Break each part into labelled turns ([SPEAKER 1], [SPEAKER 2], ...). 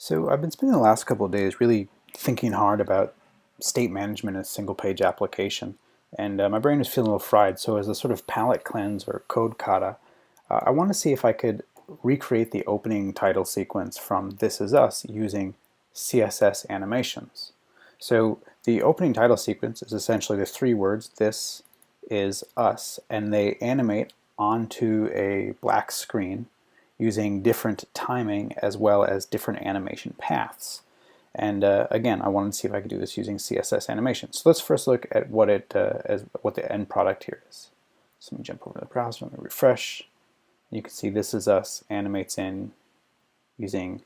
[SPEAKER 1] So I've been spending the last couple of days really thinking hard about state management in a single page application. And my brain was feeling a little fried, so as a sort of palate cleanse or code kata, I want to see if I could recreate the opening title sequence from This Is Us using CSS animations. So the opening title sequence is essentially the three words, This Is Us, and they animate onto a black screen using different timing as well as different animation paths. And again, I wanted to see if I could do this using CSS animation. So let's first look at what the end product here is. So let me jump over to the browser, let me refresh. You can see This Is Us animates in using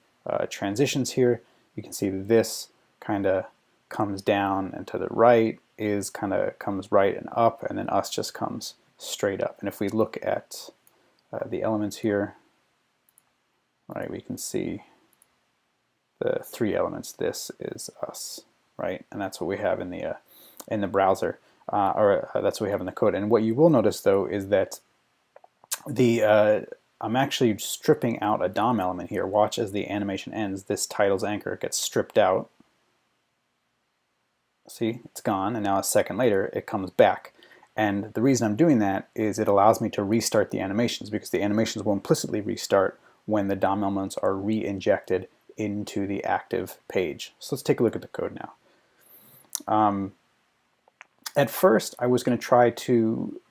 [SPEAKER 1] transitions here. You can see this kind of comes down and to the right, is kind of comes right and up, and then us just comes straight up. And if we look at the elements here, right, we can see the three elements. This is us, right, and that's what we have in the browser, or that's what we have in the code. And what you will notice though is that I'm actually stripping out a DOM element here. Watch as the animation ends. This title's anchor gets stripped out. See, it's gone, and now a second later it comes back. And the reason I'm doing that is it allows me to restart the animations, because the animations will implicitly restart when the DOM elements are re-injected into the active page. So let's take a look at the code now. At first, I was going to try to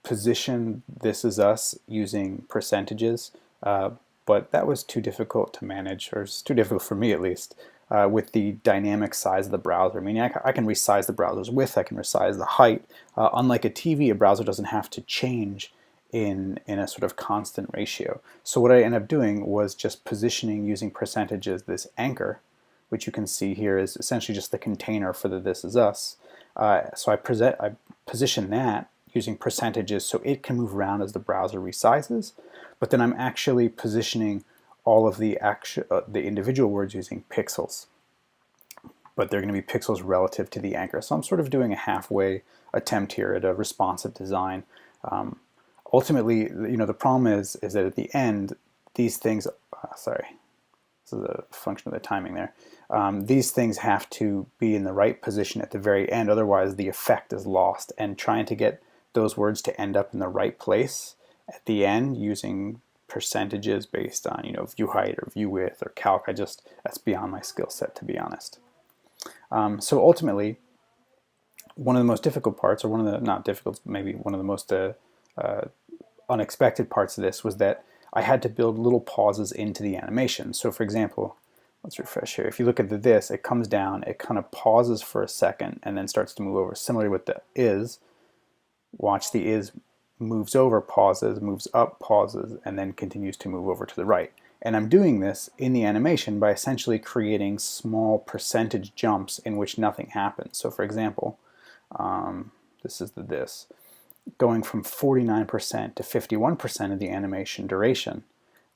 [SPEAKER 1] position This Is Us using percentages, but that was too difficult to manage, or it's too difficult for me at least, with the dynamic size of the browser. Meaning I can resize the browser's width, I can resize the height. Unlike a TV, a browser doesn't have to change in a sort of constant ratio. So what I ended up doing was just positioning using percentages this anchor, which you can see here is essentially just the container for the This Is Us. So I position that using percentages so it can move around as the browser resizes, but then I'm actually positioning all of the individual words using pixels, but they're going to be pixels relative to the anchor. So I'm sort of doing a halfway attempt here at a responsive design. Ultimately, the problem is that at the end, these things, sorry, this is a function of the timing there. These things have to be in the right position at the very end, otherwise the effect is lost. And trying to get those words to end up in the right place at the end using percentages based on view height or view width or calc, that's beyond my skill set, to be honest. So ultimately, one of the most difficult parts, or one of the, not difficult, maybe one of the most unexpected parts of this was that I had to build little pauses into the animation. So for example, let's refresh here. If you look at this, it comes down, it kind of pauses for a second and then starts to move over. Similarly with the is, watch the is moves over, pauses, moves up, pauses, and then continues to move over to the right. And I'm doing this in the animation by essentially creating small percentage jumps in which nothing happens. So for example, this is the this. Going from 49% to 51% of the animation duration,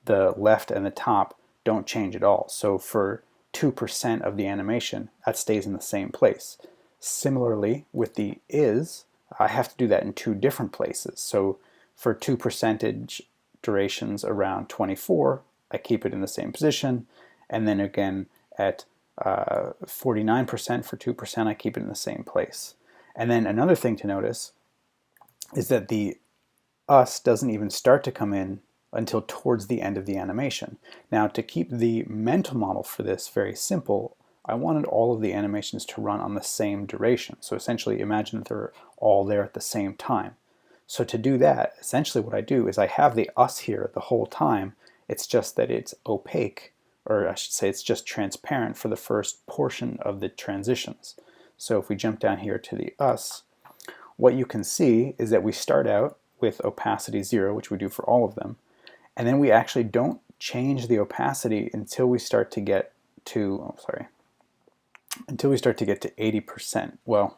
[SPEAKER 1] the left and the top don't change at all. So for 2% of the animation, that stays in the same place. Similarly, with the is, I have to do that in two different places. So for 2 percentage durations around 24, I keep it in the same position. And then again at 49% for 2%, I keep it in the same place. And then another thing to notice is that the us doesn't even start to come in until towards the end of the animation. Now, to keep the mental model for this very simple, I wanted all of the animations to run on the same duration. So essentially imagine that they're all there at the same time. So to do that, essentially what I do is I have the us here the whole time. It's just that it's opaque, or I should say it's just transparent for the first portion of the transitions. So if we jump down here to the us, what you can see is that we start out with opacity 0, which we do for all of them, and then we actually don't change the opacity until we start to get to, until we start to get to 80%. Well,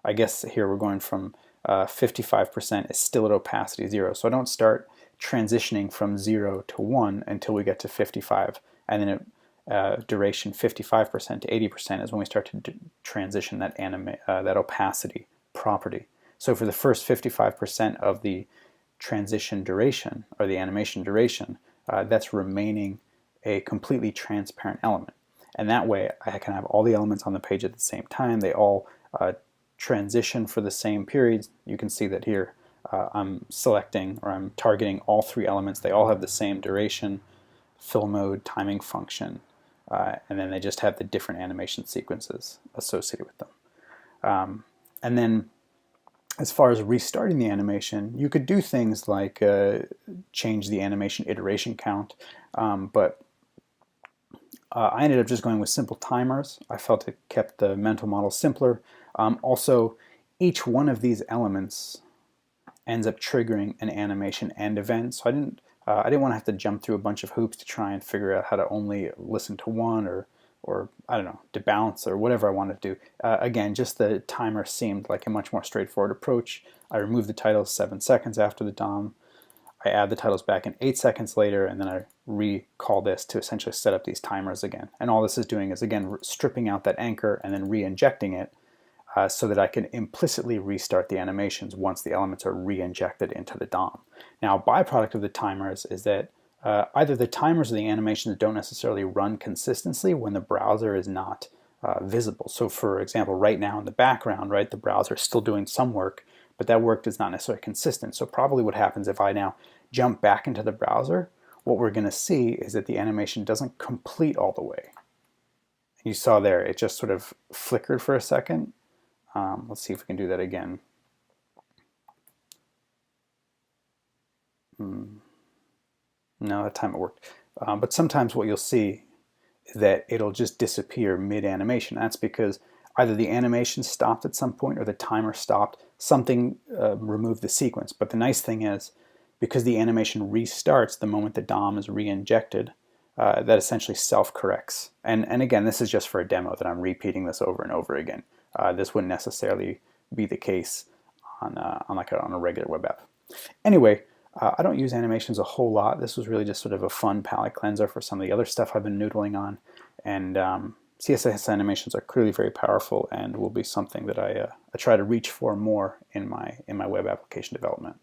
[SPEAKER 1] I guess here we're going from 55% is still at opacity 0. So I don't start transitioning from 0 to 1 until we get to 55, and then duration 55% to 80% is when we start to transition that that opacity property. So for the first 55% of the transition duration, or the animation duration, that's remaining a completely transparent element. And that way I can have all the elements on the page at the same time. They all transition for the same periods. You can see that here I'm selecting, or I'm targeting all three elements. They all have the same duration, fill mode, timing function, and then they just have the different animation sequences associated with them. And then as far as restarting the animation, you could do things like change the animation iteration count, but I ended up just going with simple timers. I felt it kept the mental model simpler. Also, each one of these elements ends up triggering an animation end event, so I didn't want to have to jump through a bunch of hoops to try and figure out how to only listen to one, or I don't know, to bounce or whatever I wanted to do. Again, just the timer seemed like a much more straightforward approach. I removed the titles 7 seconds after the DOM. I add the titles back in 8 seconds later, and then I recall this to essentially set up these timers again. And all this is doing is, again, stripping out that anchor and then re-injecting it so that I can implicitly restart the animations once the elements are re-injected into the DOM. Now, a byproduct of the timers is that either the timers or the animations don't necessarily run consistently when the browser is not visible. So for example, right now in the background, right, the browser is still doing some work, but that work is not necessarily consistent. So probably what happens if I now jump back into the browser, what we're going to see is that the animation doesn't complete all the way. You saw there, it just sort of flickered for a second. Let's see if we can do that again. No, that time it worked. But sometimes what you'll see is that it'll just disappear mid-animation. That's because either the animation stopped at some point or the timer stopped. Something removed the sequence. But the nice thing is, because the animation restarts the moment the DOM is re-injected, that essentially self-corrects. And again, this is just for a demo that I'm repeating this over and over again. This wouldn't necessarily be the case on a regular web app. Anyway, I don't use animations a whole lot. This was really just sort of a fun palette cleanser for some of the other stuff I've been noodling on. And CSS animations are clearly very powerful and will be something that I try to reach for more in my web application development.